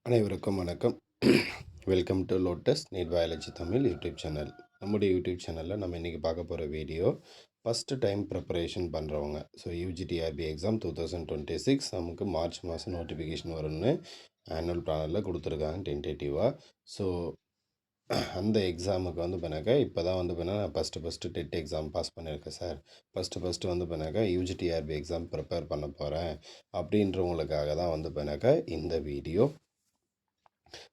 அனைவருக்கும் வணக்கம். Welcome to Lotus NEET biology Tamil YouTube channel. நம்முடைய யூடியூப் சேனலில் நம்ம இன்றைக்கி பார்க்க போகிற வீடியோ ஃபஸ்ட்டு டைம் ப்ரிப்பரேஷன் பண்ணுறவங்க. ஸோ யூஜிடிஆர்பி எக்ஸாம் 2026 நமக்கு மார்ச் மாதம் நோட்டிஃபிகேஷன் வரும்னு ஆனுவல் பிளானரில் கொடுத்துருக்காங்க டென்டேட்டிவாக. ஸோ அந்த எக்ஸாமுக்கு வந்து பண்ணாக்கா இப்போ தான் வந்து பண்ணால் நான் ஃபஸ்ட்டு டெட் எக்ஸாம் பாஸ் பண்ணியிருக்கேன் சார். ஃபஸ்ட்டு வந்து பண்ணாக்கா யூஜிடிஆர்பி எக்ஸாம் ப்ரிப்பேர் பண்ண போகிறேன் அப்படின்றவங்களுக்காக தான் வந்து பண்ணாக்கா இந்த வீடியோ.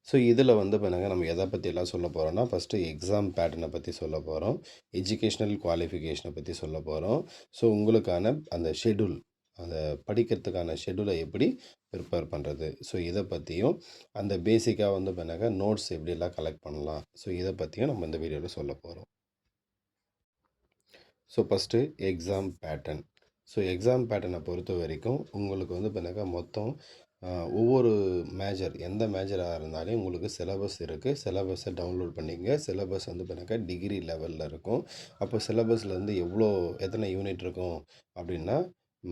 ஸோ இதில் வந்து பாருங்க நம்ம எதை பற்றியெல்லாம் சொல்ல போகிறோம்னா, ஃபஸ்ட்டு எக்ஸாம் பேட்டர்னை பற்றி சொல்ல போகிறோம், எஜுகேஷ்னல் குவாலிஃபிகேஷனை பற்றி சொல்ல போகிறோம். ஸோ உங்களுக்கான அந்த ஷெட்யூல், அந்த படிக்கிறதுக்கான ஷெட்யூலை எப்படி ப்ரிப்பேர் பண்ணுறது, ஸோ இதை பற்றியும், அந்த பேசிக்காக வந்து பாருங்க நோட்ஸ் எப்படியெல்லாம் கலெக்ட் பண்ணலாம், ஸோ இதை பற்றியும் நம்ம இந்த வீடியோவில் சொல்ல போகிறோம். So first exam pattern. So exam பேட்டர்னை பொறுத்த வரைக்கும் உங்களுக்கு வந்து பாருங்க மொத்தம் ஒவ்வொரு மேஜர், எந்த மேஜராக இருந்தாலும் உங்களுக்கு சிலபஸ் இருக்குது. சிலபஸை டவுன்லோட் பண்ணிக்கங்க. சிலபஸ் வந்து பாருங்க டிகிரி லெவலில் இருக்கும். அப்போ சிலபஸ்லேருந்து எத்தனை யூனிட் இருக்கும் அப்படின்னா,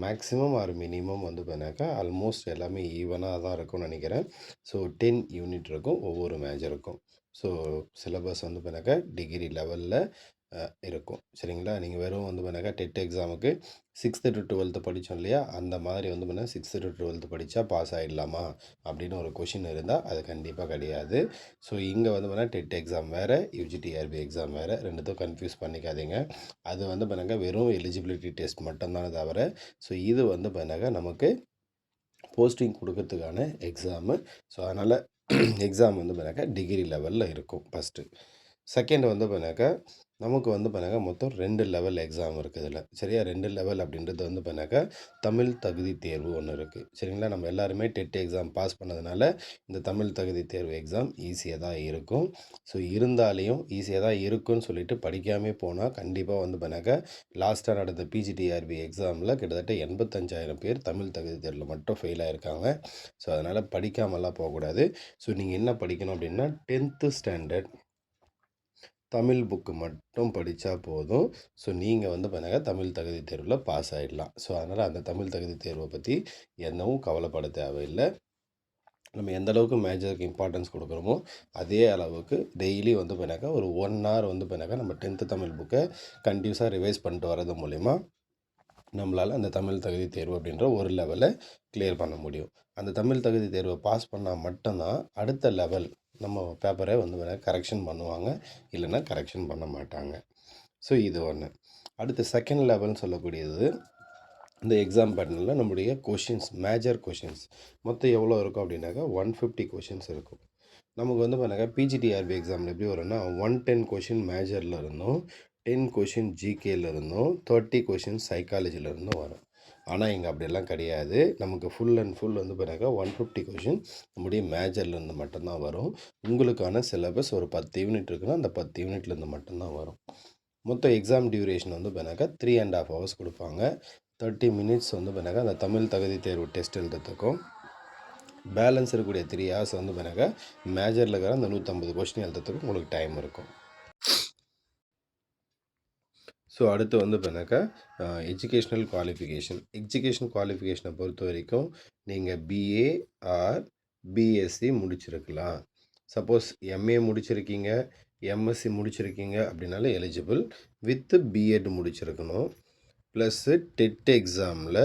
மேக்ஸிமம் ஆர் மினிமம் வந்து பண்ணாக்கா ஆல்மோஸ்ட் எல்லாமே ஈவனாக தான் இருக்கும்னு நினைக்கிறேன். ஸோ 10 யூனிட் இருக்கும் ஒவ்வொரு மேஜருக்கும். ஸோ சிலபஸ் வந்து பண்ணாக்கா டிகிரி லெவலில் இருக்கும். சரிங்களா? நீங்கள் வெறும் வந்து பண்ணாக்கா டெட் எக்ஸாமுக்கு 6th to 12th படித்தோம் இல்லையா, அந்த மாதிரி வந்து பண்ணால் 6th to 12th படித்தா பாஸ் ஆகிடலாமா அப்படின்னு ஒரு கொஷின் இருந்தால் அது கண்டிப்பாக கிடையாது. ஸோ இங்கே வந்து பண்ணால் டெட் எக்ஸாம் வேறு, யூஜிடிஆர்பி எக்ஸாம் வேறு, ரெண்டுத்தும் கன்ஃபியூஸ் பண்ணிக்காதீங்க. அது வந்து பண்ணாக்கா வெறும் எலிஜிபிலிட்டி டெஸ்ட் மட்டும்தானே தவிர, ஸோ இது வந்து பண்ணாக்கா நமக்கு போஸ்டிங் கொடுக்கறதுக்கான எக்ஸாமு. ஸோ அதனால் எக்ஸாம் வந்து பண்ணாக்கா டிகிரி லெவலில் இருக்கும் ஃபஸ்ட்டு. செகண்ட் வந்து பண்ணாக்கா நமக்கு வந்து பண்ணாக்கா மொத்தம் 2 லெவல் எக்ஸாம் இருக்குது இதில். சரியா? 2 லெவல் அப்படின்றது வந்து பண்ணாக்கா தமிழ் தகுதி தேர்வு ஒன்று இருக்குது. சரிங்களா? நம்ம எல்லாருமே டெட் எக்ஸாம் பாஸ் பண்ணதுனால இந்த தமிழ் தகுதி தேர்வு எக்ஸாம் ஈஸியாக தான் இருக்கும். ஸோ இருந்தாலையும் ஈஸியாக தான் இருக்குன்னு சொல்லிட்டு படிக்காமே போனால் கண்டிப்பாக வந்து பண்ணாக்கா லாஸ்ட்டாக நடந்த பிஜிடிஆர்பி எக்ஸாமில் கிட்டத்தட்ட 85,000 பேர் தமிழ் தகுதி தேர்வில் மட்டும் ஃபெயில் ஆகிருக்காங்க. ஸோ அதனால் படிக்காமலாம் போகக்கூடாது. ஸோ நீங்கள் என்ன படிக்கணும் அப்படின்னா 10th ஸ்டாண்டர்ட் தமிழ் புக்கு மட்டும் படித்தா போதும். ஸோ நீங்கள் வந்து பாருங்க தமிழ் தகுதி தேர்வில் பாஸ் ஆகிடலாம். ஸோ அதனால் அந்த தமிழ் தகுதி தேர்வை பற்றி என்னவும் கவலைப்பட தேவையில்லை. நம்ம எந்த அளவுக்கு மேஜருக்கு இம்பார்ட்டன்ஸ் கொடுக்குறோமோ அதே அளவுக்கு டெய்லி வந்து பண்ணாக்கா ஒரு 1 hour வந்து பண்ணாக்கா நம்ம 10th தமிழ் புக்கை கண்டினியூஸாக ரிவைஸ் பண்ணிட்டு வர்றது மூலிமா நம்மளால் அந்த தமிழ் தகுதி தேர்வு அப்படின்ற ஒரு லெவலை கிளியர் பண்ண முடியும். அந்த தமிழ் தகுதி தேர்வை பாஸ் பண்ணால் மட்டும்தான் அடுத்த லெவல் நம்ம பேப்பரை வந்து கரெக்ஷன் பண்ணுவாங்க, இல்லைன்னா கரெக்ஷன் பண்ண மாட்டாங்க. ஸோ இது ஒன்று. அடுத்து செகண்ட் லெவல்னு சொல்லக்கூடியது இந்த எக்ஸாம் பேட்டர்னில் நம்முடைய கொஷின்ஸ், மேஜர் கொஷின்ஸ் மொத்தம் எவ்வளோ இருக்கும் அப்படின்னாக்கா 150 கொஷின்ஸ் இருக்கும். நமக்கு வந்து பண்ணாக்கா பிஜிடிஆர்பி எக்ஸாமில் எப்படி வரும்னா 110 கொஷின் மேஜரில் இருந்தும், 10 கொஷின் ஜிகேல இருந்தும், 30 கொஷின் சைக்காலஜியில் இருந்தும் வரும். ஆனால் இங்கே அப்படியெல்லாம் கிடையாது. நமக்கு ஃபுல் அண்ட் ஃபுல் வந்து பண்ணாக்கா 150 கொஷின் நம்முடைய மேஜர்லேருந்து மட்டும்தான் வரும். உங்களுக்கான சிலபஸ் ஒரு 10 யூனிட் இருக்குன்னா அந்த 10 யூனிட்லேருந்து மட்டும்தான் வரும். மொத்தம் எக்ஸாம் டியூரேஷன் வந்து பண்ணாக்கா 3.5 hours கொடுப்பாங்க. 30 minutes வந்து பண்ணாக்கா அந்த தமிழ் தகுதி தேர்வு டெஸ்ட் எழுதுறதுக்கும், பேலன்ஸ் இருக்கக்கூடிய 3 hours வந்து பண்ணாக்கா மேஜரில் இருக்கிற அந்த 150 கொஸ்டின் எழுதுறதுக்கும் உங்களுக்கு டைம் இருக்கும். ஸோ அடுத்து வந்து பண்ணாக்கா எஜுகேஷ்னல் குவாலிஃபிகேஷனை பொறுத்த வரைக்கும் நீங்கள் பிஏ ஆர் பிஎஸ்சி முடிச்சிருக்கலாம். சப்போஸ் எம்ஏ முடிச்சிருக்கீங்க, எம்எஸ்சி முடிச்சிருக்கீங்க அப்படின்னாலும் எலிஜிபிள். வித்து பிஎட் முடிச்சிருக்கணும். ப்ளஸ்ஸு டெட் எக்ஸாமில்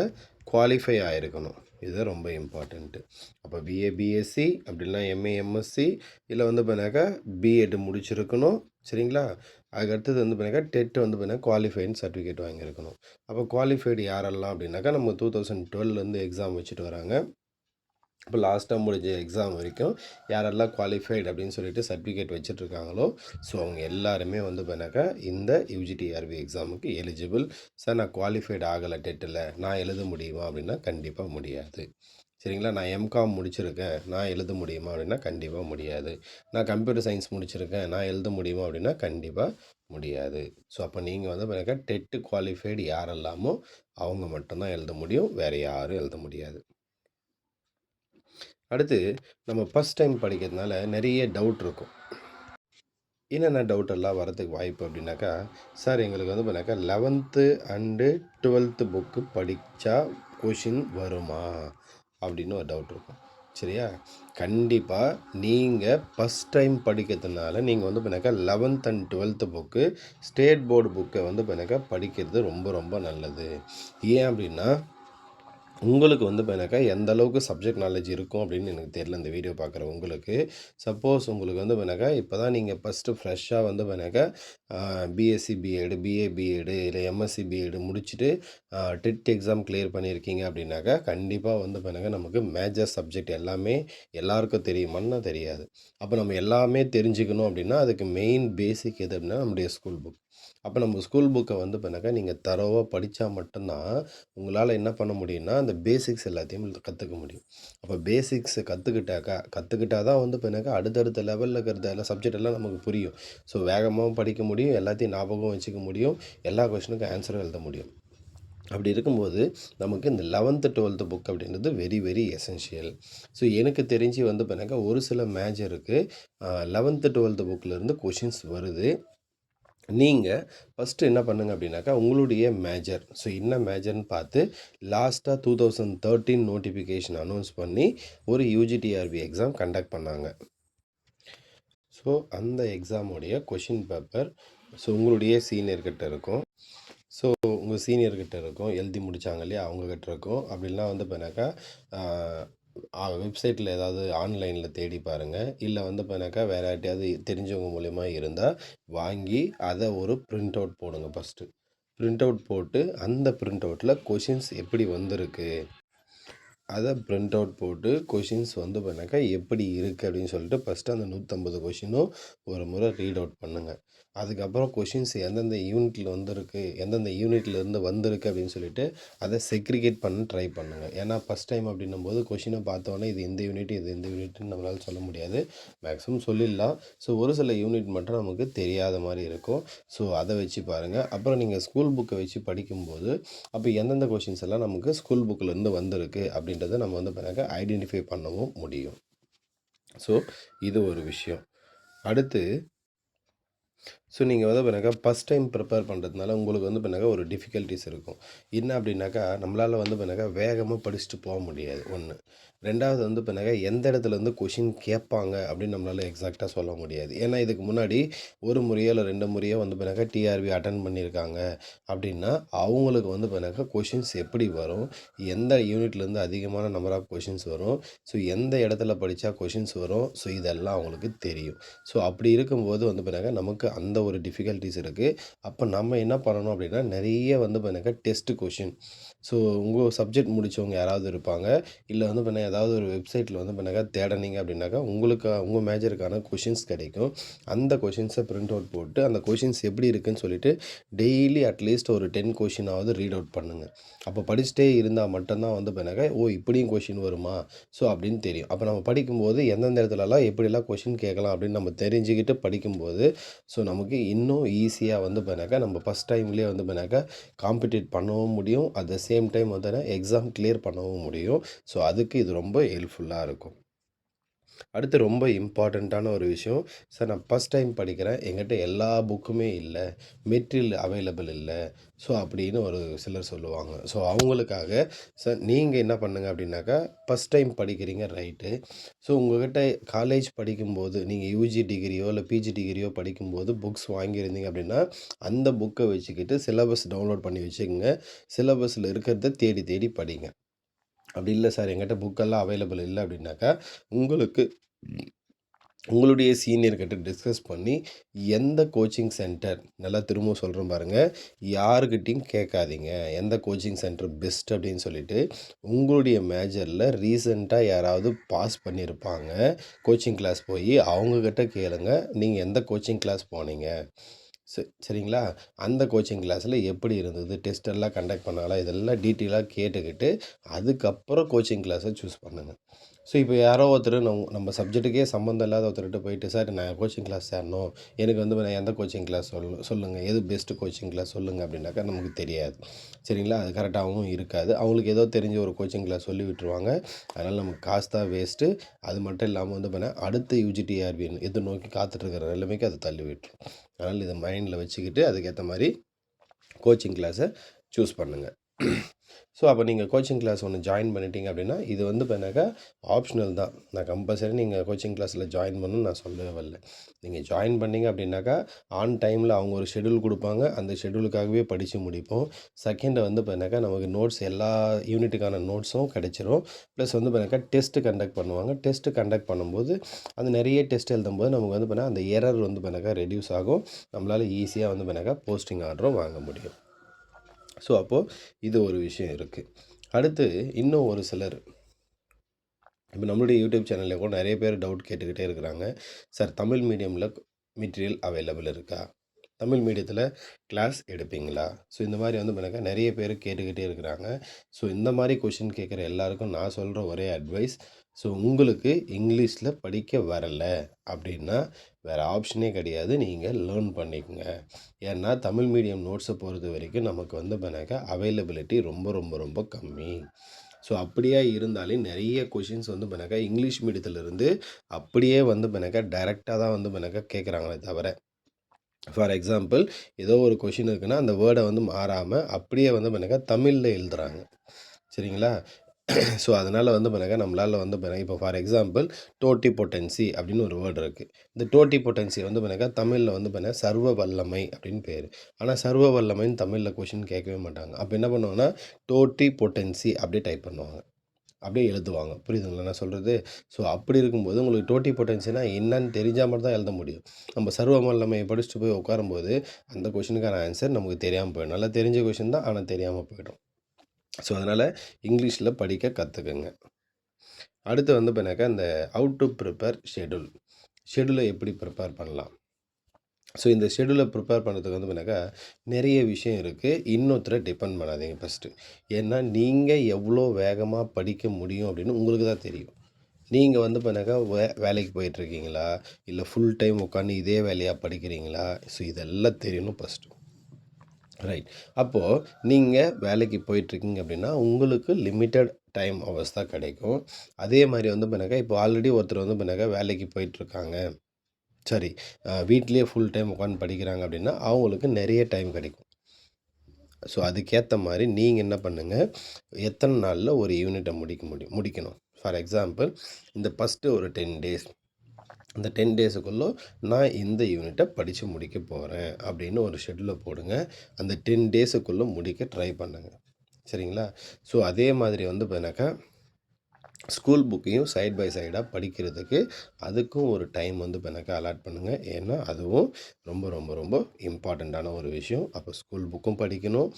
குவாலிஃபை ஆகிருக்கணும். இது ரொம்ப இம்பார்ட்டண்ட்டு. அப்போ பிஏ பிஎஸ்சி அப்படின்னா எம்ஏ எம்எஸ்சி இல்லை வந்து பண்ணாக்கா பிஎட் முடிச்சிருக்கணும். சரிங்களா? அதுக்கடுத்தது வந்து பண்ணாக்கா டெட் வந்து பண்ணால் குவாலிஃபைன்னு சர்டிஃபிகேட் வாங்கியிருக்கணும். அப்போ குவாலிஃபைடு யாரெல்லாம் அப்படின்னாக்கா நம்ம 2012 எக்ஸாம் வச்சுட்டு வராங்க. இப்போ லாஸ்ட்டாக முடிஞ்ச எக்ஸாம் வரைக்கும் யாரெல்லாம் குவாலிஃபைடு அப்படின்னு சொல்லிட்டு சர்டிஃபிகேட் வச்சுட்ருக்காங்களோ, ஸோ அவங்க எல்லாருமே வந்து பண்ணாக்கா இந்த யூஜிடிஆர்பி எக்ஸாமுக்கு எலிஜிபிள். சார் நான் குவாலிஃபைடு ஆகலை டெட்டில், நான் எழுத முடியுமா அப்படின்னா கண்டிப்பாக முடியாது. சரிங்களா? நான் எம்காம் முடிச்சிருக்கேன், நான் எழுத முடியுமா அப்படின்னா கண்டிப்பாக முடியாது. நான் கம்ப்யூட்டர் சயின்ஸ் முடிச்சிருக்கேன், நான் எழுத முடியுமா அப்படின்னா கண்டிப்பாக முடியாது. ஸோ அப்போ நீங்கள் வந்து பண்ணாக்கா டெட்டு குவாலிஃபைடு யாரெல்லாமோ அவங்க மட்டும்தான் எழுத முடியும், வேறு யாரும் எழுத முடியாது. அடுத்து நம்ம ஃபஸ்ட் டைம் படிக்கிறதுனால நிறைய டவுட் இருக்கும். என்னென்ன டவுட் எல்லாம் வரதுக்கு வாய்ப்பு அப்படின்னாக்கா, சார் எங்களுக்கு வந்து பண்ணாக்கா 11th அண்டு 12th புக்கு படித்தா கொஷின் வருமா அப்படின்னு ஒரு டவுட் இருக்கும். சரியா? கண்டிப்பா நீங்க ஃபர்ஸ்ட் டைம் படிக்கிறதுனால நீங்க வந்து பார்த்தீங்கன்னாக்கா 11th and 12th book state board புக்கை வந்து பார்த்தீங்கன்னாக்கா படிக்கிறது ரொம்ப ரொம்ப நல்லது. ஏன் அப்படின்னா உங்களுக்கு வந்து பார்த்தீங்கன்னாக்கா எந்த அளவுக்கு சப்ஜெக்ட் நாலேட்ஜ் இருக்கும் அப்படின்னு எனக்கு தெரியல இந்த வீடியோ பார்க்குற உங்களுக்கு. சப்போஸ் உங்களுக்கு வந்து பார்த்தீங்கன்னாக்கா இப்போ தான் நீங்கள் ஃபஸ்ட்டு ஃப்ரெஷ்ஷாக வந்து பார்த்தீங்கன்னாக்கா பிஎஸ்சி பிஎட், பிஏ பிஎட் இல்லை எம்எஸ்சி பிஎட் முடிச்சுட்டு டெட் எக்ஸாம் கிளியர் பண்ணியிருக்கீங்க அப்படின்னாக்கா கண்டிப்பாக வந்து பார்த்தீங்கன்னா நமக்கு மேஜர் சப்ஜெக்ட் எல்லாமே எல்லாருக்கும் தெரியுமான்னா தெரியாது. அப்போ நம்ம எல்லாமே தெரிஞ்சுக்கணும் அப்படின்னா அதுக்கு மெயின் பேசிக் எது அப்படின்னா நம்முடைய ஸ்கூல் புக். அப்போ நம்ம ஸ்கூல் புக்கை வந்து பார்த்தீங்கன்னாக்கா நீங்கள் தரோவாக படித்தா மட்டும்தான் உங்களால் என்ன பண்ண முடியும்னா அந்த பேசிக்ஸ் எல்லாத்தையும் கற்றுக்க முடியும். அப்போ பேசிக்ஸை கற்றுக்கிட்டா தான் வந்து பார்த்தீங்கன்னாக்கா அடுத்தடுத்த லெவலில் இருக்கிற எல்லா சப்ஜெக்ட் எல்லாம் நமக்கு புரியும். ஸோ வேகமாகவும் படிக்க முடியும், எல்லாத்தையும் ஞாபகம் வச்சுக்க முடியும், எல்லா கொஷனுக்கும் ஆன்சரும் எழுத முடியும். அப்படி இருக்கும்போது நமக்கு இந்த 11th 12th புக் அப்படின்றது வெரி வெரி எசென்ஷியல். ஸோ எனக்கு தெரிஞ்சு வந்து பார்த்தீங்கன்னாக்கா ஒரு சில மேஜருக்கு 11th 12th புக்கிலேருந்து கொஷின்ஸ் வருது. நீங்கள் ஃபஸ்ட்டு என்ன பண்ணுங்க அப்படின்னாக்கா உங்களுடைய மேஜர் ஸோ என்ன மேஜர்னு பார்த்து லாஸ்ட்டாக 2013 நோட்டிஃபிகேஷன் அனௌன்ஸ் பண்ணி ஒரு யூஜிடிஆர்பி எக்ஸாம் கண்டக்ட் பண்ணாங்க. ஸோ அந்த எக்ஸாமுடைய கொஷின் பேப்பர் ஸோ உங்களுடைய சீனியர்கிட்ட இருக்கும். ஸோ உங்கள் சீனியர்கிட்ட இருக்கும், எழுதி முடித்தாங்க இல்லையா அவங்கக்கிட்ட இருக்கும். அப்படிலாம் வந்து பார்த்தீங்கன்னாக்கா வெப்சைட்டில் ஏதாவது ஆன்லைனில் தேடி பாருங்கள். இல்லை வந்து பார்த்தீங்கன்னாக்கா வேறு யார்ட்டையாவது தெரிஞ்சவங்க மூலிமா இருந்தால் வாங்கி அதை ஒரு பிரிண்ட் அவுட் போடுங்க ஃபஸ்ட்டு. பிரிண்ட் அவுட் போட்டு அந்த பிரிண்ட் அவுட்டில் கொஷின்ஸ் எப்படி வந்திருக்கு அதை பிரிண்ட் அவுட் போட்டு கொஷின்ஸ் வந்து பார்த்தீங்கன்னாக்கா எப்படி இருக்குது அப்படின்னு சொல்லிட்டு ஃபஸ்ட்டு அந்த 150 கொஷினும் ஒரு முறை ரீட் அவுட் பண்ணுங்கள். அதுக்கப்புறம் கொஷின்ஸ் எந்தெந்த யூனிட்டில் வந்திருக்கு, எந்தெந்த யூனிட்லேருந்து வந்திருக்கு அப்படின்னு சொல்லிட்டு அதை செக்ரிகேட் பண்ண ட்ரை பண்ணுங்கள். ஏன்னா ஃபஸ்ட் டைம் அப்படின்னும்போது கொஷினை பார்த்தோன்னே இது இந்த யூனிட், இது இந்த யூனிட்னு நம்மளால் சொல்ல முடியாது. மேக்ஸிமம் சொல்லிடலாம். ஸோ ஒரு சில யூனிட் மட்டும் நமக்கு தெரியாத மாதிரி இருக்கும். ஸோ அதை வச்சு பாருங்கள். அப்புறம் நீங்கள் ஸ்கூல் புக்கை வச்சு படிக்கும்போது அப்போ எந்தெந்த கொஷின்ஸ் எல்லாம் நமக்கு ஸ்கூல் புக்கிலேருந்து வந்திருக்கு அப்படின்றத நம்ம வந்து பார்த்தீங்கன்னாக்கா ஐடென்டிஃபை பண்ணவும் முடியும். ஸோ இது ஒரு விஷயம். அடுத்து ஸோ நீங்கள் வந்து பார்த்தீங்கன்னாக்கா ஃபஸ்ட் டைம் ப்ரிப்பேர் பண்ணுறதுனால உங்களுக்கு வந்து பார்த்தீங்கன்னாக்கா ஒரு டிஃபிகல்ட்டிஸ் இருக்கும். என்ன அப்படின்னாக்கா நம்மளால் வந்து பார்த்தீங்கன்னாக்கா வேகமாக படிச்சுட்டு போக முடியாது ஒன்று. 2வது வந்து பார்த்தீங்கன்னாக்கா எந்த இடத்துலேருந்து கொஷின் கேட்பாங்க அப்படின்னு நம்மளால் எக்ஸாக்டாக சொல்ல முடியாது. ஏன்னா இதுக்கு முன்னாடி ஒரு முறையோ இல்லை 2 முறையோ வந்து பார்த்தீங்கன்னாக்கா டிஆர்பி அட்டெண்ட் பண்ணியிருக்காங்க அப்படின்னா அவங்களுக்கு வந்து பார்த்தீங்கன்னாக்கா கொஷின்ஸ் எப்படி வரும், எந்த யூனிட்லேருந்து அதிகமான நம்பர் ஆஃப் கொஷின்ஸ் வரும், ஸோ எந்த இடத்துல படித்தா கொஷின்ஸ் வரும், ஸோ இதெல்லாம் அவங்களுக்கு தெரியும். ஸோ அப்படி இருக்கும்போது வந்து பார்த்தீங்கன்னாக்கா நமக்கு அந்த ஒரு டிஃபிகல்ட்டிஸ் இருக்குது. அப்போ நம்ம என்ன பண்ணணும் அப்படின்னா நிறைய வந்து பார்த்தீங்கன்னாக்கா டெஸ்ட்டு கொஷின் ஸோ உங்கள் சப்ஜெக்ட் முடித்தவங்க யாராவது இருப்பாங்க. இல்லை வந்து பார்த்தீங்கன்னா ஏதாவது ஒரு வெப்சைட்டில் வந்து பார்த்தீங்கன்னாக்கா தேடினீங்க அப்படின்னாக்கா உங்களுக்கு உங்கள் மேஜருக்கான கொஷின்ஸ் கிடைக்கும். அந்த கொஷின்ஸை பிரிண்ட் அவுட் போட்டு அந்த கொஷின்ஸ் எப்படி இருக்குன்னு சொல்லிட்டு டெய்லி அட்லீஸ்ட் ஒரு 10 கொஷினாவது ரீட் அவுட் பண்ணுங்கள். அப்போ படிச்சுட்டே இருந்தால் மட்டும்தான் வந்து பார்த்தீங்கன்னாக்கா ஓ இப்படியும் கொஷின் வருமா ஸோ அப்படின்னு தெரியும். அப்போ நம்ம படிக்கும்போது எந்தெந்த இடத்துலலாம் எப்படிலாம் கொஷின் கேட்கலாம் அப்படின்னு நம்ம தெரிஞ்சுக்கிட்டு படிக்கும்போது ஸோ நமக்கு இன்னும் ஈஸியாக வந்து பார்த்தீங்கன்னாக்கா நம்ம ஃபஸ்ட் டைம்லேயே வந்து பார்த்தீங்கன்னாக்கா காம்படிட் பண்ணவும் முடியும். அட் த சேம் டைம் வந்து எக்ஸாம் கிளியர் பண்ணவும் முடியும். ஸோ அதுக்கு இது ரொம்ப ஹெல்ப்ஃபுல்லாக இருக்கும். அடுத்து ரொம்ப இம்பார்ட்டண்ட்டான ஒரு விஷயம், சார் நான் ஃபஸ்ட் டைம் படிக்கிறேன், என்கிட்ட எல்லா புக்குமே இல்லை, மெட்டீரியல் அவைலபிள் இல்லை, ஸோ அப்படின்னு ஒரு சிலர் சொல்லுவாங்க. ஸோ அவங்களுக்காக சார் நீங்கள் என்ன பண்ணுங்க அப்படின்னாக்கா, ஃபஸ்ட் டைம் படிக்கிறீங்க ரைட்டு. ஸோ உங்கள்கிட்ட காலேஜ் படிக்கும்போது நீங்கள் யூஜி டிகிரியோ இல்லை பிஜி டிகிரியோ படிக்கும்போது புக்ஸ் வாங்கியிருந்தீங்க அப்படின்னா, அந்த புக்கை வச்சுக்கிட்டு சிலபஸ் டவுன்லோட் பண்ணி வச்சுக்கோங்க. சிலபஸில் இருக்கிறத தேடி தேடி படிங்க. அப்படி இல்லை சார் என்கிட்ட புக்கெல்லாம் அவைலபிள் இல்லை அப்படின்னாக்கா, உங்களுக்கு உங்களுடைய சீனியர்கிட்ட டிஸ்கஸ் பண்ணி எந்த கோச்சிங் சென்டர் நல்லா திரும்பவும் சொல்கிறேன் பாருங்கள், யாருக்கிட்டையும் கேட்காதீங்க எந்த கோச்சிங் சென்டர் பெஸ்ட் அப்படின்னு சொல்லிட்டு. உங்களுடைய மேஜரில் ரீசெண்டாக யாராவது பாஸ் பண்ணியிருப்பாங்க கோச்சிங் கிளாஸ் போய், அவங்கக்கிட்ட கேளுங்க நீங்கள் எந்த கோச்சிங் கிளாஸ் போனீங்க சரிங்களா? அந்த கோச்சிங் கிளாஸில் எப்படி இருந்தது, டெஸ்ட் எல்லாம் கண்டக்ட் பண்ணாங்களா, இதெல்லாம் டீட்டெயிலாக கேட்டுக்கிட்டு அதுக்கப்புறம் கோச்சிங் கிளாஸை சூஸ் பண்ணுங்கள். ஸோ இப்போ யாரோ ஒருத்தர் நம்ம சப்ஜெக்ட்டுக்கே சம்மந்தம் இல்லாத ஒருத்தர்கிட்ட போயிட்டு சார் நான் கோச்சிங் கிளாஸ் சேரணும், எனக்கு வந்து நான் எந்த கோச்சிங் கிளாஸ் சொல்லுங்கள், எது பெஸ்ட்டு கோச்சிங் கிளாஸ் சொல்லுங்கள் அப்படின்னாக்கா நமக்கு தெரியாது சரிங்களா? அது கரெக்டாகவும் இருக்காது. அவங்களுக்கு ஏதோ தெரிஞ்ச ஒரு கோச்சிங் கிளாஸ் சொல்லி விட்டுருவாங்க. அதனால் நமக்கு காசு தான் வேஸ்ட்டு. அது மட்டும் இல்லாமல் வந்து பார்த்தீங்கன்னா அடுத்த யூஜிடிஆர்பி எது நோக்கி காத்துட்ருக்கிற நிலைமைக்கு அதை தள்ளி விட்டுரும். அதனால் இதை மைண்டில் வச்சுக்கிட்டு அதுக்கேற்ற மாதிரி கோச்சிங் கிளாஸை சூஸ் பண்ணுங்கள். ஸோ அப்போ நீங்கள் கோச்சிங் கிளாஸ் ஒன்று ஜாயின் பண்ணிட்டீங்க அப்படின்னா இது வந்து பார்த்தீங்கன்னாக்கா ஆப்ஷனல் தான். நான் கம்பல்சரி நீங்கள் கோச்சிங் கிளாஸில் ஜாயின் பண்ணணும்னு நான் சொல்லவே வரல. நீங்கள் ஜாயின் பண்ணீங்க அப்படின்னாக்கா ஆன் டைமில் அவங்க ஒரு ஷெட்யூல் கொடுப்பாங்க. அந்த ஷெட்யூலுக்காகவே படித்து முடிப்போம். செகண்டு வந்து பார்த்தீங்கன்னாக்கா நமக்கு நோட்ஸ் எல்லா யூனிட்டுக்கான நோட்ஸும் கிடைச்சிரும். ப்ளஸ் வந்து பார்த்தீங்கன்னாக்கா டெஸ்ட்டு கண்டக்ட் பண்ணுவாங்க. டெஸ்ட்டு கண்டக்ட் பண்ணும்போது அந்த நிறைய டெஸ்ட் எழுதும்போது நமக்கு வந்து பார்த்தீங்கன்னா அந்த எரர் வந்து பார்த்தீங்கன்னாக்கா ரெடியூஸ் ஆகும். நம்மளால் ஈஸியாக வந்து பார்த்தீங்கன்னாக்கா போஸ்டிங் ஆர்டரும் வாங்க முடியும். ஸோ அப்போது இது ஒரு விஷயம் இருக்குது. அடுத்து இன்னும் ஒரு சிலர் இப்போ நம்மளுடைய யூடியூப் சேனலில் கூட நிறைய பேர் டவுட் கேட்டுக்கிட்டே இருக்கிறாங்க. சார் தமிழ் மீடியமில் மெட்டீரியல் அவைலபிள் இருக்கா? தமிழ் மீடியத்தில் கிளாஸ் எடுப்பீங்களா? ஸோ இந்த மாதிரி வந்து பார்த்தீங்கன்னா நிறைய பேர் கேட்டுக்கிட்டே இருக்கிறாங்க. ஸோ இந்த மாதிரி கொஷின் கேட்குற எல்லாருக்கும் நான் சொல்கிற ஒரே அட்வைஸ், ஸோ உங்களுக்கு இங்கிலீஷில் படிக்க வரல அப்படின்னா வேறு ஆப்ஷனே கிடையாது. நீங்கள் லேர்ன் பண்ணிக்கோங்க. ஏன்னா தமிழ் மீடியம் நோட்ஸை பொறுத்த வரைக்கும் நமக்கு வந்து பார்த்தீங்கன்னாக்கா அவைலபிலிட்டி ரொம்ப ரொம்ப ரொம்ப கம்மி. ஸோ அப்படியே இருந்தாலே நிறைய கொஷின்ஸ் வந்து பார்த்தீங்கன்னாக்கா இங்கிலீஷ் மீடியத்திலிருந்து அப்படியே வந்து பார்த்தீங்கன்னாக்கா டைரெக்டாக தான் வந்து பார்த்தீங்கன்னாக்கா கேட்குறாங்களே தவிர, ஃபார் எக்ஸாம்பிள் ஏதோ ஒரு கொஷின் இருக்குன்னா அந்த வேர்டை வந்து மாறாமல் அப்படியே வந்து பார்த்தீங்கன்னாக்கா தமிழில் எழுதுறாங்க. சரிங்களா? ஸோ அதனால் வந்து பார்த்தீங்கன்னாக்கா நம்மளால் வந்து பார்த்தீங்கன்னா இப்போ ஃபார் எக்ஸாம்பிள் டோட்டிபொட்டன்சி அப்படின்னு ஒரு வேர்டு இருக்குது. இந்த டோட்டிபொட்டன்சி வந்து பார்த்தீங்கன்னாக்கா தமிழில் வந்து பார்த்தீங்கன்னா சர்வ வல்லமை அப்படின்னு பேர். ஆனால் சர்வ வல்லமைன்னு தமிழில் கொஷின் கேட்கவே மாட்டாங்க. அப்போ என்ன பண்ணுவாங்கன்னா டோட்டிபொட்டன்சி அப்படியே டைப் பண்ணுவாங்க. அப்படியே எழுதுவாங்க. புரியுதுங்களா நான் சொல்கிறது? ஸோ அப்படி இருக்கும்போது உங்களுக்கு டோட்டிபொட்டன்சினா என்னன்னு தெரிஞ்சால் மட்டும் தான் எழுத முடியும். நம்ம சர்வ வல்லமையை படிச்சுட்டு போய் உட்காரும்போது அந்த கொஷினுக்கான ஆன்சர் நமக்கு தெரியாமல் போயிடும். நல்லா தெரிஞ்ச கொஷின் தான், ஆனால் தெரியாமல் போயிடும். ஸோ அதனால் இங்கிலீஷில் படிக்க கற்றுக்குங்க. அடுத்து வந்து பார்த்தீங்கன்னாக்கா இந்த ஹவ் டு ப்ரிப்பேர் ஷெட்யூல். ஷெட்யூலை எப்படி ப்ரிப்பேர் பண்ணலாம்? ஸோ இந்த ஷெட்யூலை ப்ரிப்பேர் பண்ணுறதுக்கு வந்து பார்த்தீங்கன்னாக்கா நிறைய விஷயம் இருக்குது. இன்னொருத்தரை டிபெண்ட் பண்ணாதீங்க ஃபஸ்ட்டு. ஏன்னா நீங்கள் எவ்வளோ வேகமாக படிக்க முடியும் அப்படின்னு உங்களுக்கு தான் தெரியும். நீங்கள் வந்து பார்த்தீங்கன்னாக்கா வேலைக்கு போயிட்டுருக்கீங்களா? இல்லை ஃபுல் டைம் உட்காந்து இதே வேலையாக படிக்கிறீங்களா? ஸோ இதெல்லாம் தெரியணும் ஃபஸ்ட்டு. ரைட். அப்போது நீங்கள் வேலைக்கு போயிட்டுருக்கீங்க அப்படின்னா உங்களுக்கு லிமிட்டட் டைம் ஹவர்ஸ் தான் கிடைக்கும். அதே மாதிரி வந்து பார்த்தீங்கன்னாக்கா இப்போ ஆல்ரெடி ஒருத்தர் வந்து பார்த்தீங்கன்னாக்கா வேலைக்கு போயிட்டுருக்காங்க. சரி, வீட்டிலேயே ஃபுல் டைம் உட்காந்து படிக்கிறாங்க அப்படின்னா அவங்களுக்கு நிறைய டைம் கிடைக்கும். ஸோ அதுக்கேற்ற மாதிரி நீங்கள் என்ன பண்ணுங்கள், எத்தனை நாளில் ஒரு யூனிட்டை முடிக்கணும். ஃபார் எக்ஸாம்பிள் இந்த ஃபஸ்ட்டு ஒரு 10 டேஸ், அந்த 10 டேஸுக்குள்ளே நான் இந்த யூனிட்டை படித்து முடிக்க போகிறேன் அப்படின்னு ஒரு ஷெட்யூலை போடுங்க. அந்த 10 டேஸுக்குள்ளே முடிக்க ட்ரை பண்ணுங்கள். சரிங்களா? ஸோ அதே மாதிரி வந்து பார்த்தீங்கன்னாக்கா ஸ்கூல் புக்கையும் சைட் பை சைடாக படிக்கிறதுக்கு அதுக்கும் ஒரு டைம் வந்து எனக்கு அலாட் பண்ணுங்கள். ஏன்னா அதுவும் ரொம்ப ரொம்ப ரொம்ப இம்பார்ட்டண்ட்டான ஒரு விஷயம். அப்போ ஸ்கூல் புக்கும் படிக்கணும்,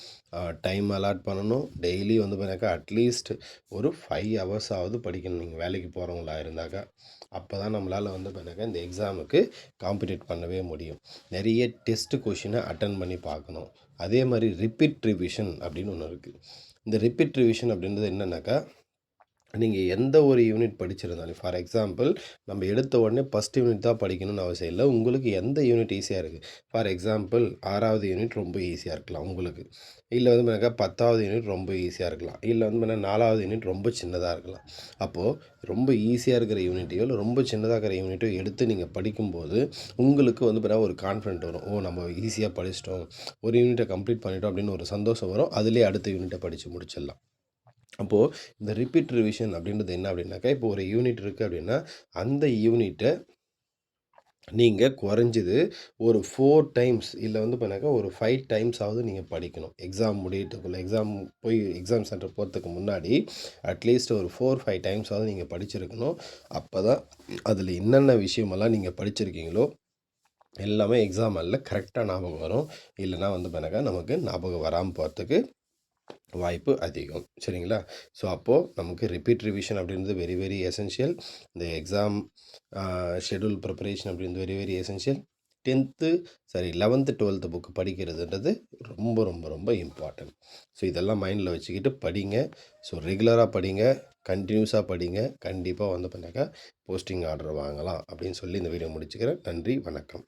டைம் அலாட் பண்ணணும். டெய்லி வந்து எனக்கு அட்லீஸ்ட் ஒரு 5 ஹவர்ஸாவது படிக்கணும் நீங்கள் வேலைக்கு போகிறவங்களா இருந்தாக்கா. அப்போ தான் நம்மளால் வந்து எனக்கு இந்த எக்ஸாமுக்கு காம்படிட் பண்ணவே முடியும். நிறைய டெஸ்ட்டு கொஷினை அட்டன் பண்ணி பார்க்கணும். அதே மாதிரி ரிப்பீட் ரிவிஷன் அப்படின்னு ஒன்று இருக்குது. இந்த ரிப்பீட் ரிவிஷன் அப்படின்றது என்னென்னாக்கா, நீங்கள் எந்த ஒரு யூனிட் படிச்சிருந்தாலும் ஃபார் எக்ஸாம்பிள் நம்ம எடுத்த உடனே ஃபஸ்ட் யூனிட் தான் படிக்கணும்னு அவசியம் இல்லை. உங்களுக்கு எந்த யூனிட் ஈஸியாக இருக்குது, ஃபார் எக்ஸாம்பிள் 6வது யூனிட் ரொம்ப ஈஸியாக இருக்கலாம் உங்களுக்கு. இல்லை வந்து பார்த்தீங்கன்னா 10வது யூனிட் ரொம்ப ஈஸியாக இருக்கலாம். இல்லை வந்து பார்த்தீங்கன்னா 4வது யூனிட் ரொம்ப சின்னதாக இருக்கலாம். அப்போது ரொம்ப ஈஸியாக இருக்கிற யூனிட்டையோ இல்லை ரொம்ப சின்னதாக இருக்கிற யூனிட்டோ எடுத்து நீங்கள் படிக்கும்போது உங்களுக்கு வந்து பார்த்தீங்கன்னா ஒரு கான்ஃபிடென்ட் வரும். ஓ நம்ம ஈஸியாக படிச்சிட்டோம், ஒரு யூனிட்டை கம்ப்ளீட் பண்ணிட்டோம் அப்படின்னு ஒரு சந்தோஷம் வரும். அதுலேயே அடுத்த யூனிட்டை படித்து முடிச்சிடலாம். அப்போது இந்த ரிப்பீட் ரிவிஷன் அப்படின்றது என்ன அப்படின்னாக்கா, இப்போ ஒரு யூனிட் இருக்குது அப்படின்னா அந்த யூனிட்டை நீங்கள் குறைஞ்சது ஒரு 4 டைம்ஸ் இல்லை வந்து பண்ணாக்கா ஒரு 5 டைம்ஸாவது நீங்கள் படிக்கணும். எக்ஸாம் முடியறதுக்குள்ளே, எக்ஸாம் சென்டர் போகிறதுக்கு முன்னாடி அட்லீஸ்ட் ஒரு 4-5 டைம்ஸாவது நீங்கள் படிச்சிருக்கணும். அப்போ தான் அதில் என்னென்ன விஷயமெல்லாம் நீங்கள் படிச்சிருக்கீங்களோ எல்லாமே எக்ஸாம் ஹாலில் கரெக்டாக ஞாபகம் வரும். இல்லைனா வந்து பண்ணாக்கா நமக்கு ஞாபகம் வராமல் போகிறதுக்கு வாய்ப்பு அதிகம். சரிங்களா? ஸோ அப்போது நமக்கு ரிப்பீட் ரிவிஷன் அப்படின்றது வெரி வெரி எசென்ஷியல். இந்த எக்ஸாம் ஷெட்யூல் ப்ரிப்பரேஷன் அப்படின்றது very very essential. 11th 12th book படிக்கிறதுன்றது ரொம்ப ரொம்ப ரொம்ப இம்பார்ட்டன்ட். ஸோ இதெல்லாம் மைண்டில் வச்சுக்கிட்டு படிங்க. ஸோ ரெகுலராக படிங்க, கண்டினியூஸாக படிங்க. கண்டிப்பாக வந்து பண்ணாக்கா போஸ்டிங் ஆர்டர் வாங்கலாம் அப்படின்னு சொல்லி இந்த வீடியோ முடிச்சுக்கிறேன். நன்றி, வணக்கம்.